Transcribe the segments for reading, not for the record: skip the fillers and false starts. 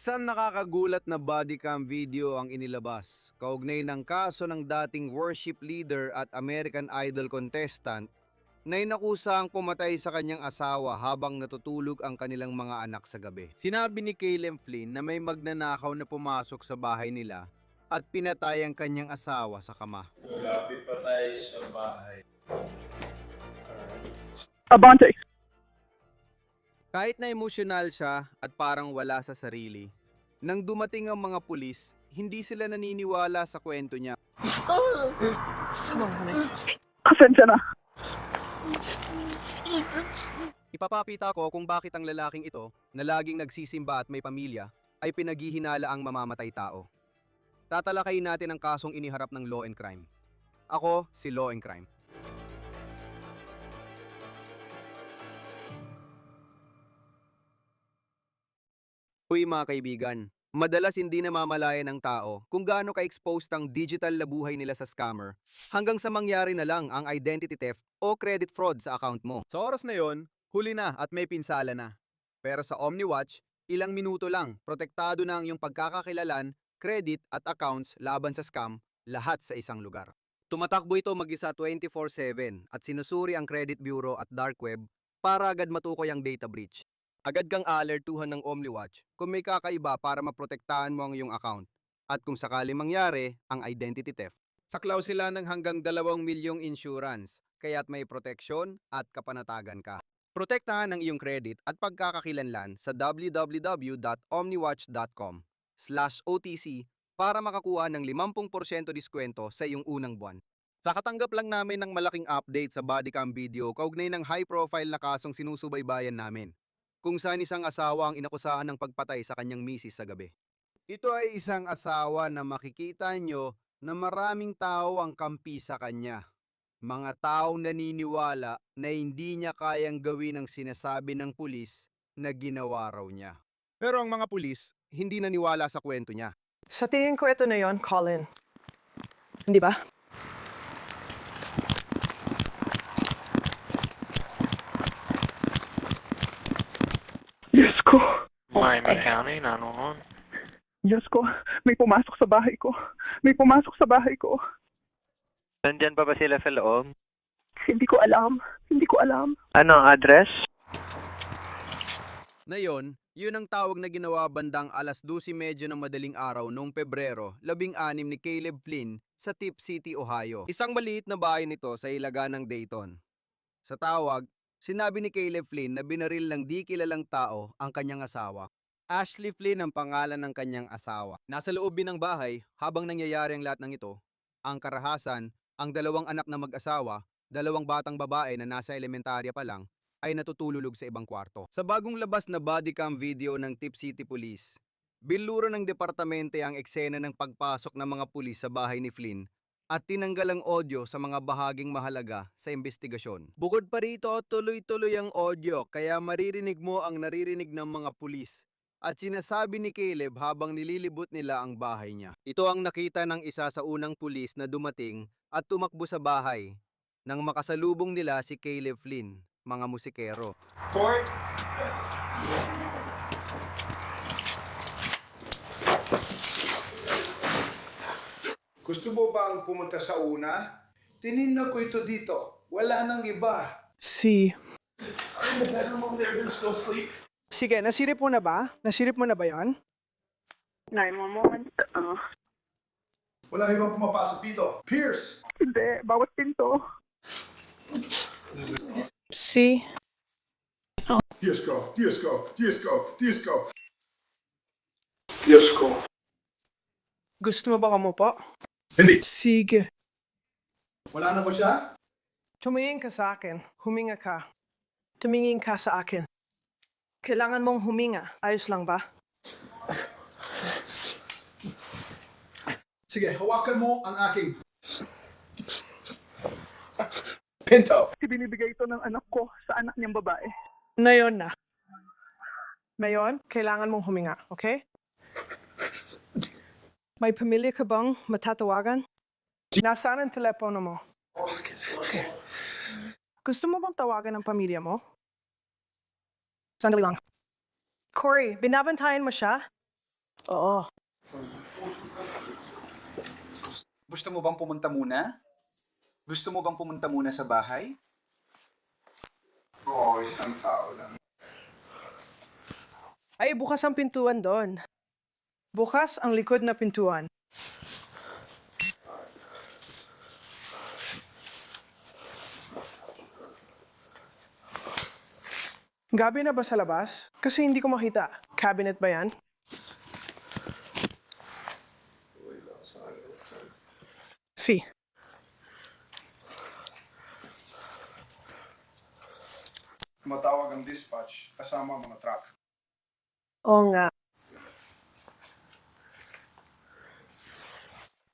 Isang nakakagulat na bodycam video ang inilabas, kaugnay ng kaso ng dating worship leader at American Idol contestant na inakusang pumatay sa kanyang asawa habang natutulog ang kanilang mga anak sa gabi. Sinabi ni Caleb Flynn na may magnanakaw na pumasok sa bahay nila at pinatay ang kanyang asawa sa kama. Lapit pa tayo sa bahay. Abante. Kahit na emosyonal siya at parang wala sa sarili, nang dumating ang mga pulis, hindi sila naniniwala sa kwento niya. Pasensya na. Ipapapita ko kung bakit ang lalaking ito, na laging nagsisimba at may pamilya, ay pinaghihinala ang mamamatay tao. Tatalakayin natin ang kasong iniharap ng Law and Crime. Ako, si Law and Crime. Uy mga kaibigan, madalas hindi namamalayan ng tao kung gaano ka-exposed ang digital na buhay nila sa scammer hanggang sa mangyari na lang ang identity theft o credit fraud sa account mo. Sa oras na yon, huli na at may pinsala na. Pero sa OmniWatch, ilang minuto lang, protektado na ang iyong pagkakakilalan, credit at accounts laban sa scam, lahat sa isang lugar. Tumatakbo ito mag-isa 24/7 at sinusuri ang credit bureau at dark web para agad matukoy ang data breach. Agad kang alertuhan ng OmniWatch kung may kakaiba para maprotektahan mo ang iyong account at kung sakali mangyari ang identity theft. Saklaw sila ng hanggang 2 milyong insurance kaya't may proteksyon at kapanatagan ka. Protektahan ang iyong credit at pagkakakilanlan sa www.omniwatch.com/OTC para makakuha ng 50% diskwento sa iyong unang buwan. Nakatanggap lang namin ng malaking update sa bodycam video kaugnay ng high-profile na kasong sinusubaybayan namin, kung saan isang asawa ang inakusahan ng pagpatay sa kanyang misis sa gabi. Ito ay isang asawa na makikita nyo na maraming tao ang kampi sa kanya. Mga taong naniniwala na hindi niya kayang gawin ang sinasabi ng pulis na ginawa raw niya. Pero ang mga pulis, hindi naniwala sa kwento niya. Sa tingin ko ito na yon, Colin. Hindi ba? Diyos ko. Miami County, 911. Diyos ko. May pumasok sa bahay ko. May pumasok sa bahay ko. Nandyan pa ba sila sa loob? Hindi ko alam. Hindi ko alam. Ano ang address? Na yun ang tawag na ginawa bandang 12:30 ng madaling araw noong Pebrero 16 ni Caleb Flynn sa Tip City, Ohio. Isang maliit na bahay nito sa ilagan ng Dayton. Sa tawag, sinabi ni Caleb Flynn na binaril ng di kilalang tao ang kanyang asawa. Ashley Flynn ang pangalan ng kanyang asawa. Nasa loob din ng bahay habang nangyayari ang lahat ng ito. Ang karahasan, ang 2 anak na mag-asawa, 2 batang babae na nasa elementarya pa lang, ay natutululog sa ibang kwarto. Sa bagong labas na bodycam video ng Tip City Police, binluro ng departamente ang eksena ng pagpasok ng mga pulis sa bahay ni Flynn at tinanggal ang audio sa mga bahaging mahalaga sa investigasyon. Bukod pa rito, tuloy-tuloy ang audio kaya maririnig mo ang naririnig ng mga pulis at sinasabi ni Caleb habang nililibot nila ang bahay niya. Ito ang nakita ng isa sa unang pulis na dumating at tumakbo sa bahay nang makasalubong nila si Caleb Flynn, mga musikero. Court! Gusto mo bang pumunta sa una? Tinignan ko ito dito. Wala nang iba. Sige, nasirip mo na ba? Nasirip mo na ba yan? 911. Wala ibang pumapasok dito. Pierce! Hindi. Bawat pinto. Si. Disco! Disco! Disco! Disco! Disco. Gusto mo ba kumupo? Hindi. Sige. Wala na ba siya? Tumingin ka sa akin. Huminga ka. Tumingin ka sa akin. Kailangan mong huminga. Ayos lang ba? Sige, hawakan mo ang aking pinto. Ibinibigay ito ng anak ko sa anak niyang babae. Ngayon na. Ngayon, kailangan mong huminga, okay? May pamilya ka bang matatawagan? Nasaan ang telepono mo? Okay. Gusto mo bang tawagan ang pamilya mo? Sandali lang. Corey, binabantayan mo siya? Oo. Gusto mo bang pumunta muna? Gusto mo bang pumunta muna sa bahay? Oo, isang tao lang. Ay, bukas ang pintuan doon. Bukas ang likod na pintuan. Gabi na ba sa labas? Kasi hindi ko makita. Cabinet ba yan? Si. Matawag ang dispatch kasama ang mga truck. Oo nga.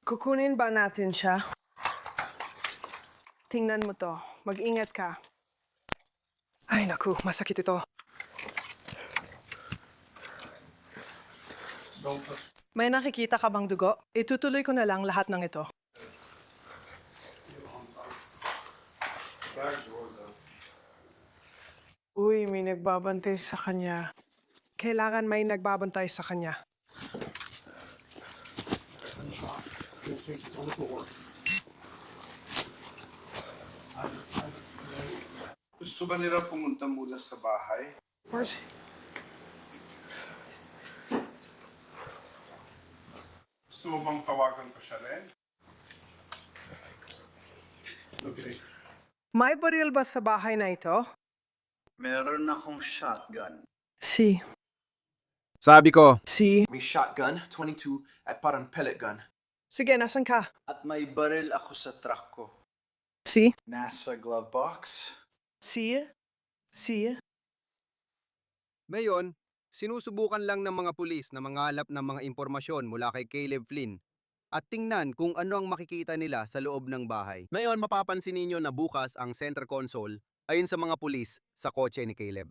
Kukunin ba natin siya? Tingnan mo to. Mag-ingat ka. Ay, naku. Masakit ito. May nakikita ka bang dugo? Itutuloy ko na lang lahat ng ito. Uy, may nagbabantay sa kanya. Kailangan may nagbabantay sa kanya. Gusto ba nila pumunta muna sa bahay? Mercy. Gusto mo bang tawagan ko siya rin? Okay. May baril ba sa bahay na ito? Meron akong shotgun. Si. Sabi ko, Si. May shotgun, 22, at parang pellet gun. Sige, nasan ka? At may baril ako sa truck ko. Si. Nasa glove box. Si. Si. ngayon, sinusubukan lang ng mga pulis na mangalap ng mga impormasyon mula kay Caleb Flynn at tingnan kung ano ang makikita nila sa loob ng bahay. Ngayon, mapapansin ninyo na bukas ang center console ayon sa mga pulis sa kotse ni Caleb.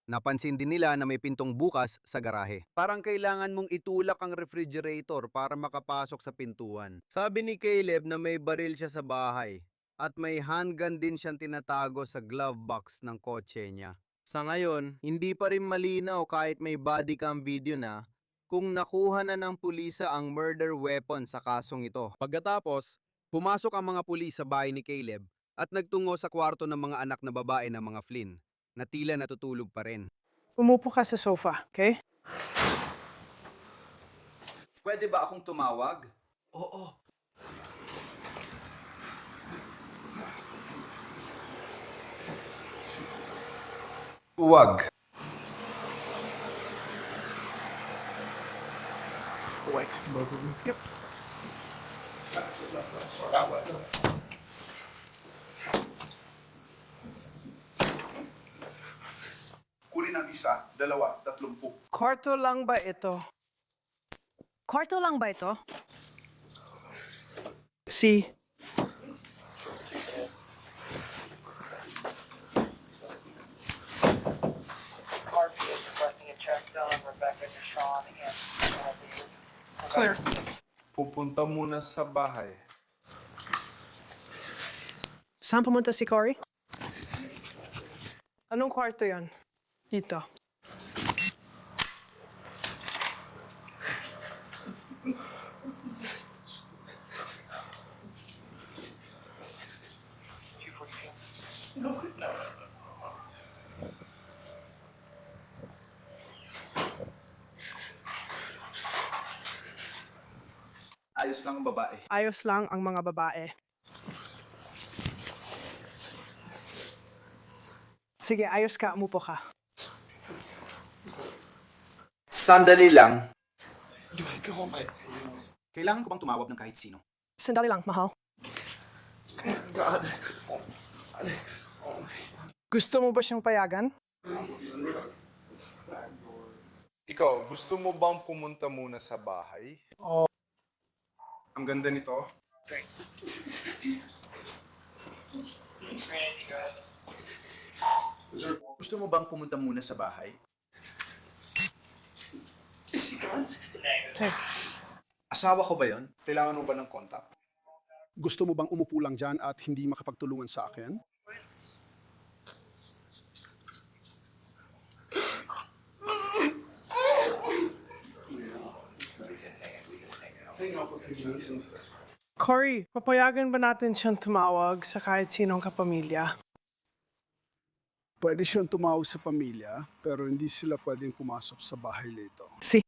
Napansin din nila na may pintong bukas sa garahe. Parang kailangan mong itulak ang refrigerator para makapasok sa pintuan. Sabi ni Caleb na may baril siya sa bahay at may handgun din siyang tinatago sa glove box ng kotse niya. Sa ngayon, hindi pa rin malinaw kahit may body cam video na kung nakuha na ng pulisa ang murder weapon sa kasong ito. Pagkatapos, pumasok ang mga pulis sa bahay ni Caleb at nagtungo sa kwarto ng mga anak na babae ng mga Flynn na tila natutulog pa rin. Umupo ka sa sofa, okay? Pwede ba akong tumawag? Oo. Huwag. Awake. Yep. Kunin ang isa, dalawa, 30. Kwarto lang ba ito? Kwarto lang ba ito? Si. Clear. Pupunta muna sa bahay. Saan pumunta si Cory? Anong kwarto yon? Dito. Ayos lang ang babae. Ayos lang ang mga babae. Sige, ayos ka. Umupo ka. Sandali lang. Kailangan ko bang tumawag ng kahit sino? Sandali lang, mahal. Gusto mo ba siyang payagan? Ikaw, gusto mo bang pumunta muna sa bahay? Oo. Ang ganda nito. Gusto mo bang pumunta muna sa bahay? Hey. Asawa ko ba yon? Kailangan mo ba ng kontak? Gusto mo bang umupo lang dyan at hindi makapagtulungan sa akin? Cory, papayagan ba natin siyang tumawag sa kahit sinong kapamilya? Pwede siyang tumawag sa pamilya, pero hindi sila pwedeng pumasok sa bahay nito. Si.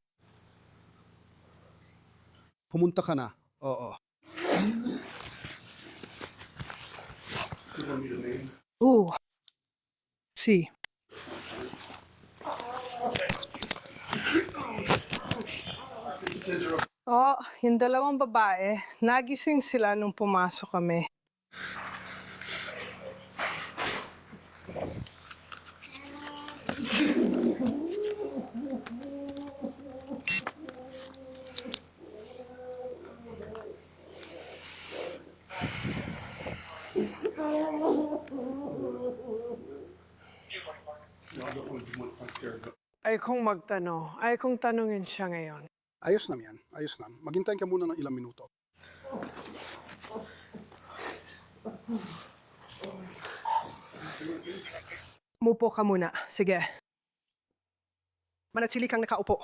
Pumunta ka na. Oo. Si. Oh, yung dalawang babae, nagising sila nung pumasok kami. Ay kong magtanong. Ay kong tanungin siya ngayon. Ayos na yan. Ayos na. Maghintay ka muna ng ilang minuto. Mupo ka muna. Sige. Manatili kang nakaupo.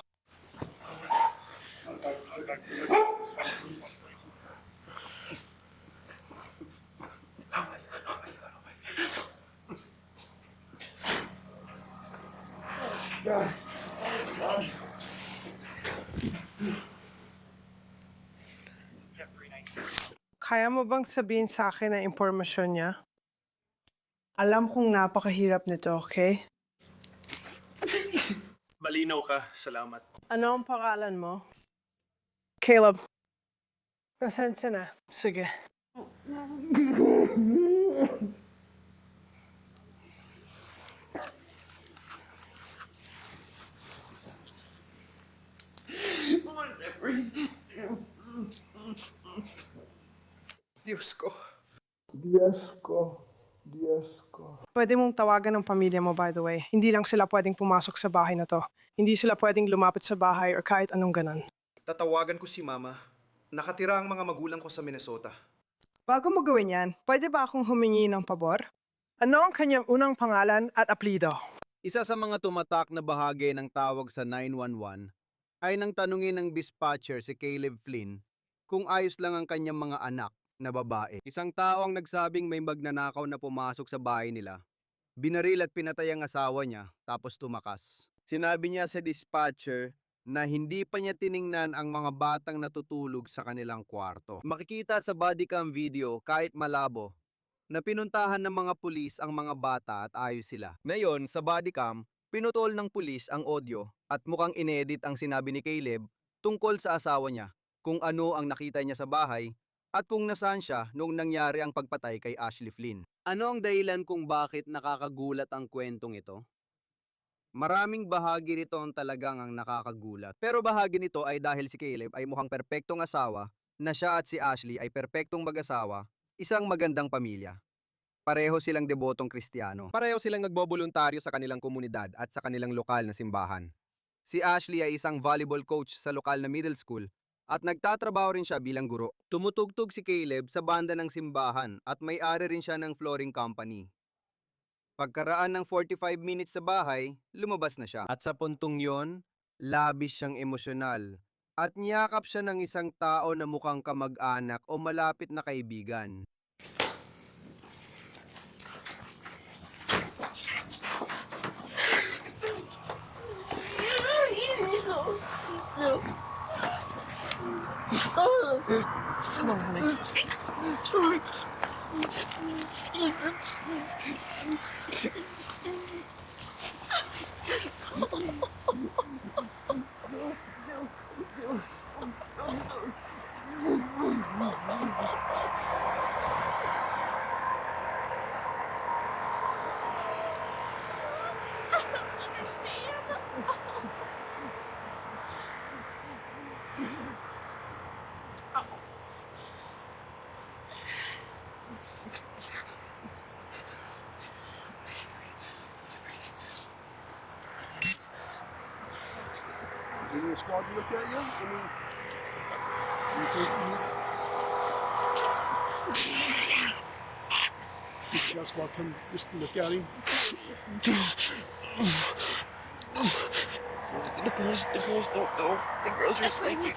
Kaya mo bang sabihin sa akin ang impormasyon niya? Alam kong napakahirap nito, okay? Malinaw ka. Salamat. Ano ang pangalan mo? Caleb. Pasensya na. Sige. Diyos ko. Pwede mong tawagan ng pamilya mo, by the way. Hindi lang sila pwedeng pumasok sa bahay na to. Hindi sila pwedeng lumapit sa bahay or kahit anong ganon. Tatawagan ko si Mama. Nakatira ang mga magulang ko sa Minnesota. Bago mo gawin yan, pwede ba akong humingi ng pabor? Ano ang kanyang unang pangalan at apelido? Isa sa mga tumatak na bahagi ng tawag sa 911 ay nang tanungin ng dispatcher si Caleb Flynn kung ayos lang ang kanyang mga anak na babae. Isang tao ang nagsabing may magnanakaw na pumasok sa bahay nila. Binaril at pinatay ang asawa niya tapos tumakas. Sinabi niya sa dispatcher na hindi pa niya tiningnan ang mga batang natutulog sa kanilang kwarto. Makikita sa bodycam video kahit malabo na pinuntahan ng mga pulis ang mga bata at ayos sila. Ngayon, sa bodycam, pinutol ng pulis ang audio at mukhang inedit ang sinabi ni Caleb tungkol sa asawa niya, kung ano ang nakita niya sa bahay at kung nasaan siya noong nangyari ang pagpatay kay Ashley Flynn. Ano ang dahilan kung bakit nakakagulat ang kwentong ito? Maraming bahagi nito ang talagang ang nakakagulat. Pero bahagi nito ay dahil si Caleb ay mukhang perpektong asawa, na siya at si Ashley ay perpektong mag-asawa, isang magandang pamilya. Pareho silang debotong Kristiyano. Pareho silang nagboboluntaryo sa kanilang komunidad at sa kanilang lokal na simbahan. Si Ashley ay isang volleyball coach sa lokal na middle school at nagtatrabaho rin siya bilang guro. Tumutugtog si Caleb sa banda ng simbahan at may-ari rin siya ng flooring company. Pagkaraan ng 45 minutes sa bahay, lumabas na siya. At sa puntong yon, labis siyang emosyonal. At niyakap siya ng isang tao na mukhang kamag-anak o malapit na kaibigan. Did your squad look at you? I mean, you think your squad can just look at him? The girls don't know. The girls are sleeping.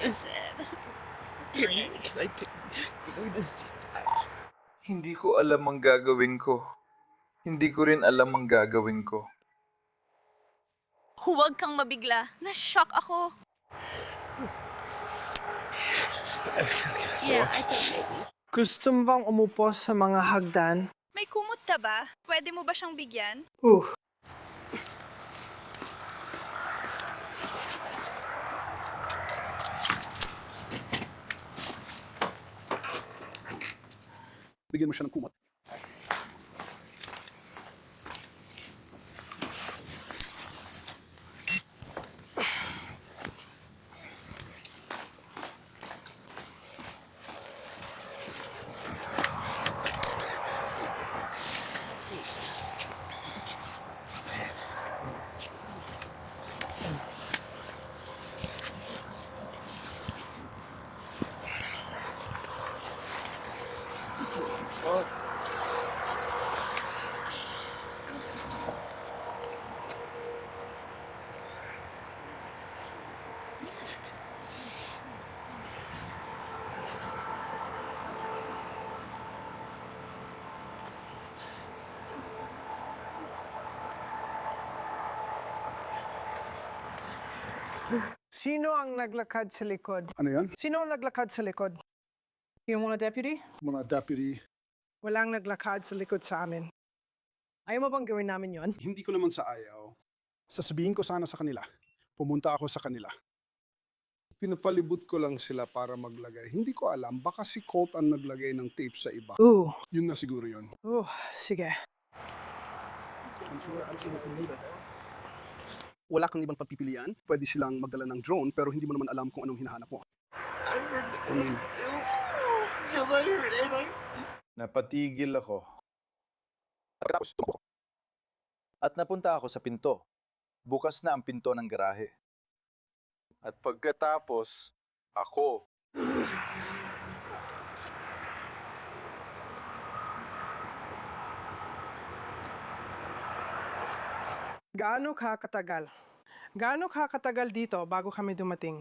Hindi ko alam ang gagawin ko. Hindi ko rin alam ang gagawin ko. Huwag kang mabigla. Na-shock ako. Yeah, I think. Gusto mo bang umupo sa mga hagdan? May kumot ka ba? Pwede mo ba siyang bigyan? Bigyan mo siya ng kumot. Sino ang naglakad sa likod? Ano yan? Sino ang naglakad sa likod? Yung mga deputy? Mga deputy. Walang naglakad sa likod sa amin. Ayaw mo bang gawin namin yon? Hindi ko naman sa ayaw. Sasabihin ko sana sa kanila. Pumunta ako sa kanila. Pinapalibot ko lang sila para maglagay. Hindi ko alam, baka si Colt ang naglagay ng tape sa iba. Yun na siguro yun. Sige. Wala kang ibang pagpipilian. Pwede silang magdala ng drone pero hindi mo naman alam kung anong hinahanap mo. Napatigil ako. At napunta ako sa pinto. Bukas na ang pinto ng garahe. At pagkatapos, ako. Gaano kakatagal? Gaano kakatagal dito bago kami dumating?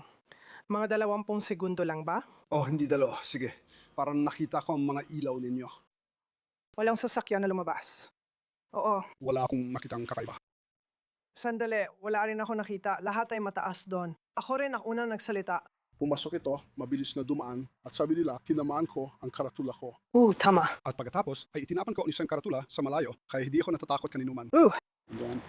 Mga 20 segundo lang ba? Oh, hindi dalawa. Sige. Parang nakita ko ang mga ilaw ninyo. Walang sasakyan na lumabas. Oo. Wala akong makitang kakaiba. Sandali, wala rin ako nakita. Lahat ay mataas doon. Ako rin ang unang nagsalita. Pumasok ito, mabilis na dumaan, at sabi nila, tinamaan ko ang karatula ko. Tama. At pagkatapos, ay itinapan ko ang isang karatula sa malayo, kaya hindi ako natatakot kaninuman. Then,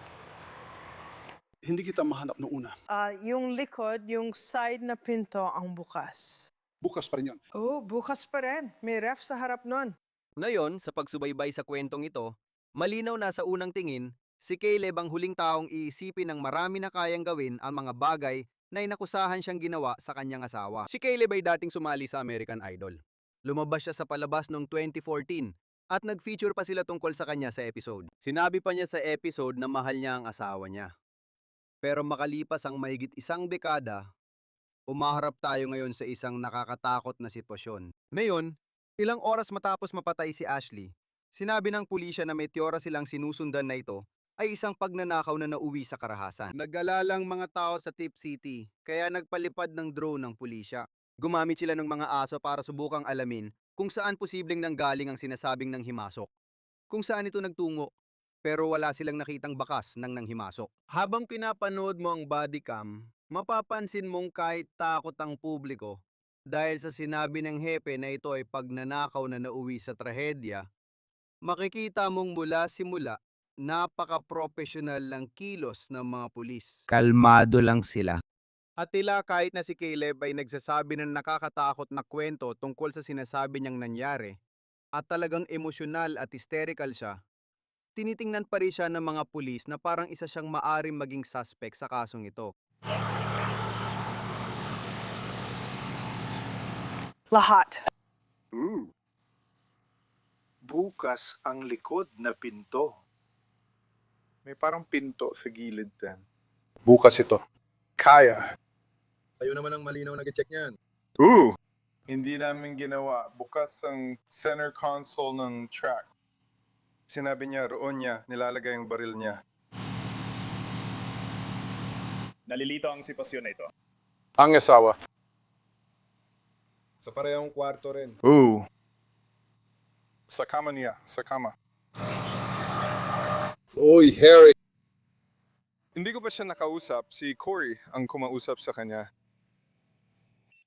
hindi kita mahanap noong una. Yung likod, yung side na pinto ang bukas. Bukas pa rin yan. Bukas pa rin. May ref sa harap nun. Ngayon, sa pagsubaybay sa kwentong ito, malinaw na sa unang tingin, si Caleb ang huling taong iisipin ng marami na kayang gawin ang mga bagay na inakusahan siyang ginawa sa kanyang asawa. Si Caleb ay dating sumali sa American Idol. Lumabas siya sa palabas noong 2014 at nag-feature pa sila tungkol sa kanya sa episode. Sinabi pa niya sa episode na mahal niya ang asawa niya. Pero makalipas ang mahigit isang dekada, umaharap tayo ngayon sa isang nakakatakot na sitwasyon. Ngayon, ilang oras matapos mapatay si Ashley, sinabi ng pulisya na may tiyora silang sinusundan na ito ay isang pagnanakaw na nauwi sa karahasan. Nag-alalang mga tao sa Tip City, kaya nagpalipad ng drone ng pulisya. Gumamit sila ng mga aso para subukang alamin kung saan posibleng nanggaling ang sinasabing nanghimasok. Kung saan ito nagtungo, pero wala silang nakitang bakas ng nanghimasok. Habang pinapanood mo ang body cam, mapapansin mong kahit takot ang publiko dahil sa sinabi ng hepe na ito ay pagnanakaw na nauwi sa trahedya, makikita mong mula simula, napaka-professional ng kilos ng mga pulis. Kalmado lang sila. At tila kahit na si Caleb ay nagsasabi ng nakakatakot na kwento tungkol sa sinasabi niyang nangyari, at talagang emosyonal at hysterical siya, tinitingnan pa rin siya ng mga pulis na parang isa siyang maaring maging suspect sa kasong ito. Lahat. Bukas ang likod na pinto. May parang pinto sa gilid din. Bukas ito. Kaya. Tayo naman ang malinaw nag-check niyan. Hindi namin ginawa. Bukas ang center console ng track. Sinabi niya, roon niya, nilalagay ang baril niya. Nalilito ang sitwasyon na ito. Ang asawa. Sa parehong kwarto rin. Ooh. Sa kama niya, sa kama. Oy, Harry! Hindi ko pa siya nakausap, si Corey ang kumausap sa kanya.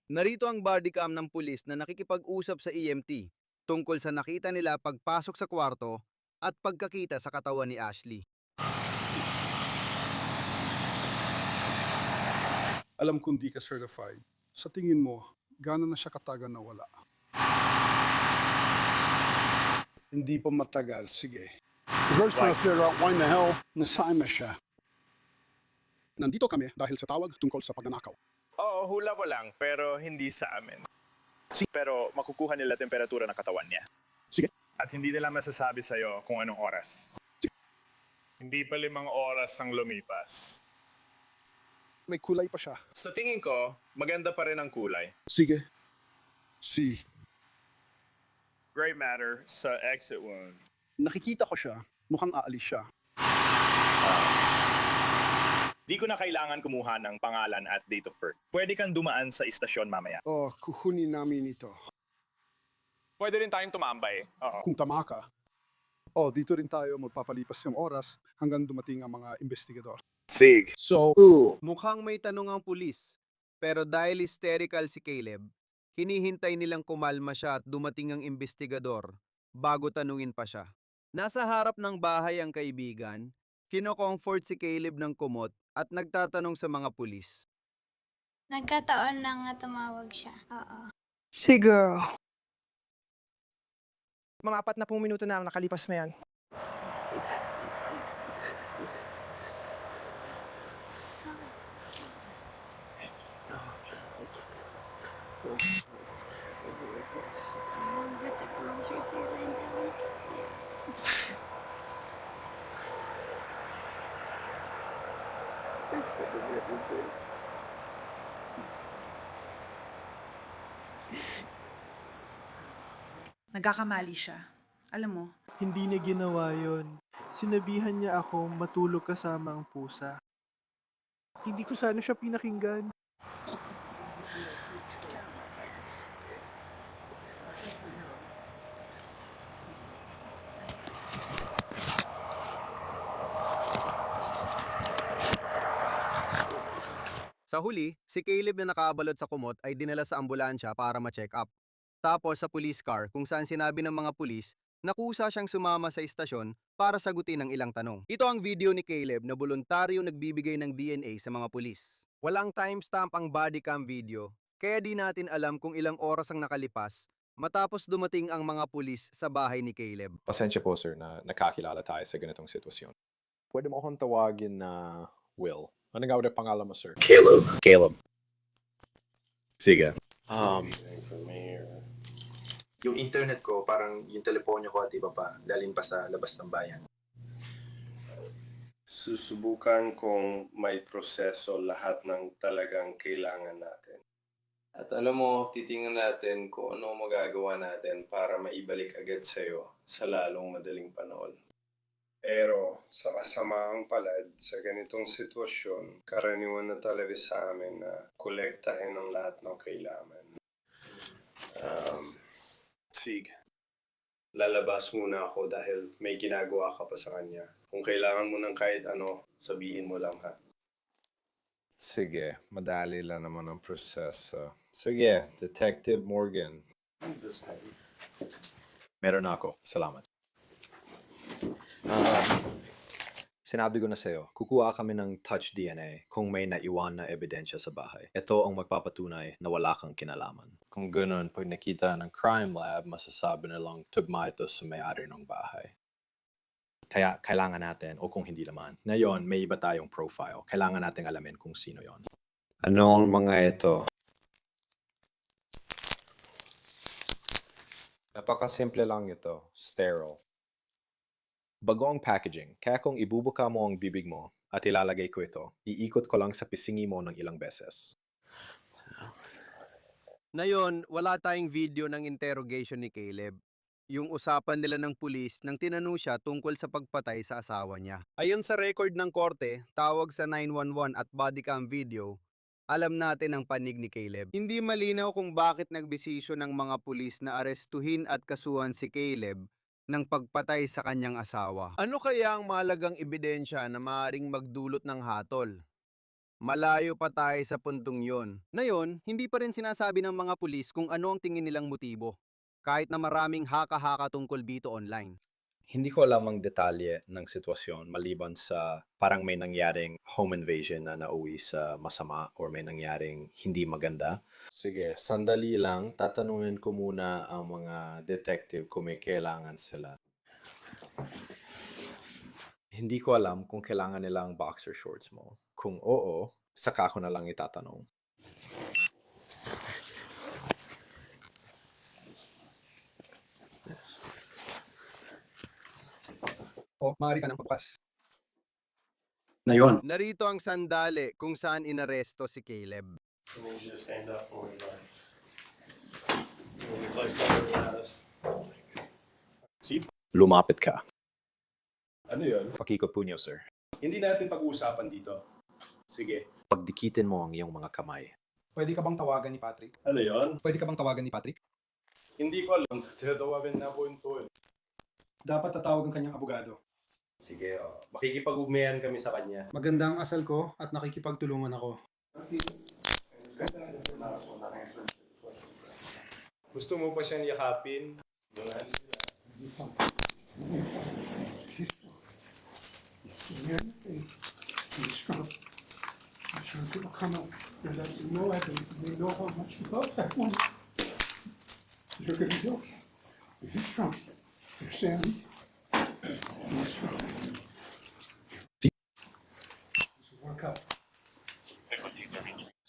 Narito ang body cam ng pulis na nakikipag-usap sa EMT tungkol sa nakita nila pagpasok sa kwarto at pagkakita sa katawan ni Ashley. Alam kong di ka certified. Sa tingin mo, gaano na siya katagal na wala? Hindi pa matagal. Sige. We're trying to figure out why in the hell nasama siya. Nandito kami dahil sa tawag tungkol sa pagnanakaw. Oo, hula ko lang, pero hindi sa amin. Pero makukuha nila temperatura ng katawan niya. Sige. At hindi nila masasabi sa'yo kung anong oras. Hindi pa 5 oras ang lumipas. May kulay pa siya. Sa tingin ko, maganda pa rin ang kulay. Sige. Si. Gray matter sa exit wound. Nakikita ko siya. Mukhang aalis siya. Di ko na kailangan kumuha ng pangalan at date of birth. Pwede kang dumaan sa istasyon mamaya. Oh, kukunin namin ito. Pwede rin tayong tumambay. Oo. Kung tama ka. Oh, dito rin tayo magpapalipas ng oras hanggang dumating ang mga investigador. Sig. So, Mukhang may tanong ang pulis, pero dahil hysterical si Caleb, hinihintay nilang kumalma siya at dumating ang investigador bago tanungin pa siya. Nasa harap ng bahay ang kaibigan, kino-comfort si Caleb ng kumot at nagtatanong sa mga pulis. Nagkataon na nga tumawag siya. Oo. Si girl. Mga 40 minuto na ang nakalipas na yan. Nagkakamali siya. Alam mo, Hindi niya ginawa yon. Sinabihan niya ako matulog kasama ang pusa. Hindi ko sana siya pinakinggan. Sa huli, si Caleb na nakaabalot sa kumot ay dinala sa ambulansya para ma-check up. Tapos sa police car kung saan sinabi ng mga pulis na kusa siyang sumama sa istasyon para sagutin ang ilang tanong. Ito ang video ni Caleb na voluntaryo nagbibigay ng DNA sa mga pulis. Walang timestamp ang body cam video, kaya di natin alam kung ilang oras ang nakalipas matapos dumating ang mga pulis sa bahay ni Caleb. Pasensya po sir na nakakilala tayo sa ganitong sitwasyon. Pwede mo akong tawagin na Will. Ano nga ulit pangalan mo sir? Caleb. Sige. Yung internet ko, parang yung teleponyo ko at iba pa, galing pa sa labas ng bayan. Susubukan kong may proseso lahat ng talagang kailangan natin. At alam mo, titingnan natin kung ano magagawa natin para maibalik agad sa'yo sa lalong madaling panahon. Pero sa kasamaang palad, sa ganitong sitwasyon, karaniwan na talaga sa amin na kolektahin ang lahat ng kailangan. Sig, lalabas muna ako dahil may ginagawa ka pa sa kanya. Kung kailangan mo ng kahit ano, sabihin mo lang ha. Sige, madali lang naman ang proseso. Sige, Detective Morgan. Meron na ako. Salamat. Sinabi ko na sa'yo, kukuha kami ng touch DNA kung may naiwan na ebidensya sa bahay. Ito ang magpapatunay na wala kang kinalaman. Kung ganun, pag nakita ng crime lab, masasabi nilang tugma ito sa may-ari ng bahay. Kaya kailangan natin, o kung hindi naman, ngayon may iba tayong profile. Kailangan natin alamin kung sino yon. Ano ang mga ito? Napakasimple lang ito. Sterile. Bago ang packaging, kaya kung ibubuka mo ang bibig mo at ilalagay ko ito, iikot ko lang sa pisingi mo ng ilang beses. Ngayon, wala tayong video ng interrogation ni Caleb. Yung usapan nila ng pulis nang tinanong siya tungkol sa pagpatay sa asawa niya. Ayon sa record ng korte, tawag sa 911 at body cam video, Alam natin ang panig ni Caleb. Hindi malinaw kung bakit nagbisisyo ng mga pulis na arestuhin at kasuhan si Caleb ng pagpatay sa kanyang asawa. Ano kaya ang mahalagang ebidensya na maaaring magdulot ng hatol? Malayo pa tayo sa puntong yon. Ngayon, hindi pa rin sinasabi ng mga pulis kung ano ang tingin nilang motibo, kahit na maraming haka-haka tungkol dito online. Hindi ko alam ang detalye ng sitwasyon maliban sa parang may nangyaring home invasion na nauwi sa masama or may nangyaring hindi maganda. Sige, sandali lang. Tatanungin ko muna ang mga detective kung may kailangan sila. Hindi ko alam kung kailangan nila ang boxer shorts mo. Kung oo, saka ko na lang itatanong. O, maaari ka nang pabukas. Na yun. Narito ang sandali kung saan inaresto si Caleb. Lumapit ka. Ano yun? Pakikot po niyo, sir. Hindi natin pag-uusapan dito. Sige. Pagdikitin mo ang iyong mga kamay. Pwede ka bang tawagan ni Patrick? Ano yun? Pwede ka bang tawagan ni Patrick? Hindi ko alam. Tinatawagan na po yung tol. Dapat tatawag ang kanyang abogado. Sige, makikipag-ugmayan kami sa kanya. Maganda ang asal ko at nakikipagtulungan ako. Gusto mo pa siyang yakapin?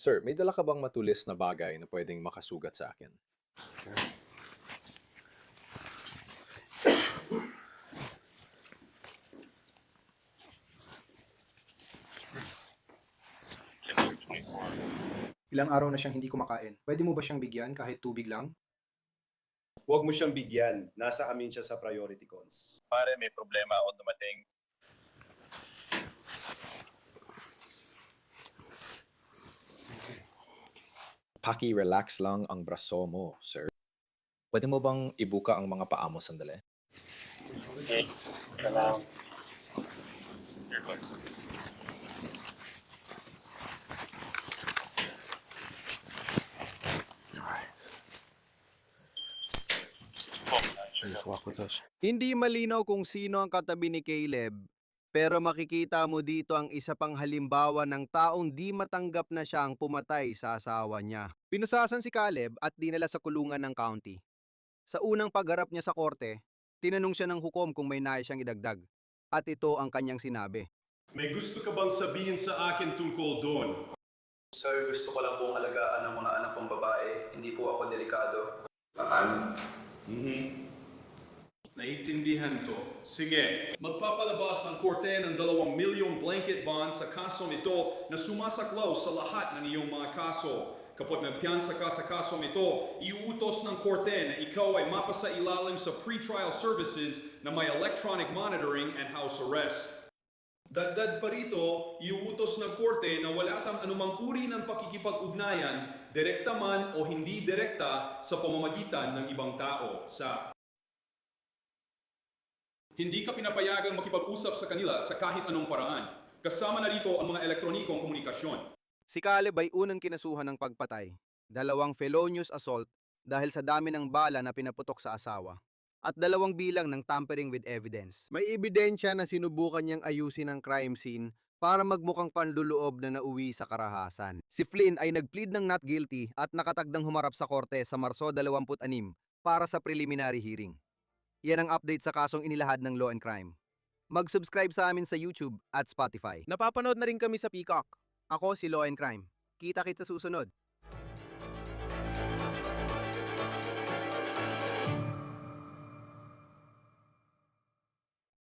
Sir, may dala ka bang matulis na bagay na pwedeng makasugat sa akin? Ilang araw na siyang hindi kumakain. Pwede mo ba siyang bigyan kahit tubig lang? Huwag mo siyang bigyan. Nasa amin siya sa priority cons. Pare, may problema ako dumating. Paki-relax lang ang braso mo, sir. Pwede mo bang ibuka ang mga paa mo sandali? Just walk with us. Hindi malinaw kung sino ang katabi ni Caleb, pero makikita mo dito ang isa pang halimbawa ng taong di matanggap na siya ang pumatay sa asawa niya. Pinusasan si Caleb at dinala sa kulungan ng county. Sa unang pagharap niya sa korte, tinanong siya ng hukom kung may nais siyang idagdag. At ito ang kanyang sinabi. May gusto ka bang sabihin sa akin tungkol doon? Sir, gusto ko lang pong alagaan ang mga anak kong babae. Hindi po ako delikado. Naiintindihan to. Sige. Magpapalabas ang korte ng 2 milyong blanket bond sa kasong ito na sumasaklaw sa lahat ng iyong mga kaso. Kapag nagpiyansa ka sa kasong ito, iuutos ng korte na ikaw ay mapasailalim sa pre-trial services na may electronic monitoring and house arrest. Dagdag pa rito, iuutos ng korte na wala kang anumang uri ng pakikipag-ugnayan, direkta man o hindi direkta sa pamamagitan ng ibang tao sa hindi ka pinapayagang makipag-usap sa kanila sa kahit anong paraan. Kasama na rito ang mga elektronikong komunikasyon. Si Caleb ay unang kinasuhan ng pagpatay, 2 felonious assault dahil sa dami ng bala na pinaputok sa asawa, at 2 bilang ng tampering with evidence. May ebidensya na sinubukan niyang ayusin ang crime scene para magmukhang panluloob na nauwi sa karahasan. Si Flynn ay nagplead ng not guilty at nakatagdang humarap sa korte sa Marso 26 para sa preliminary hearing. Yan ang update sa kasong inilahad ng Law and Crime. Mag-subscribe sa amin sa YouTube at Spotify. Napapanood na rin kami sa Peacock. Ako si Law and Crime. Kita-kits sa susunod.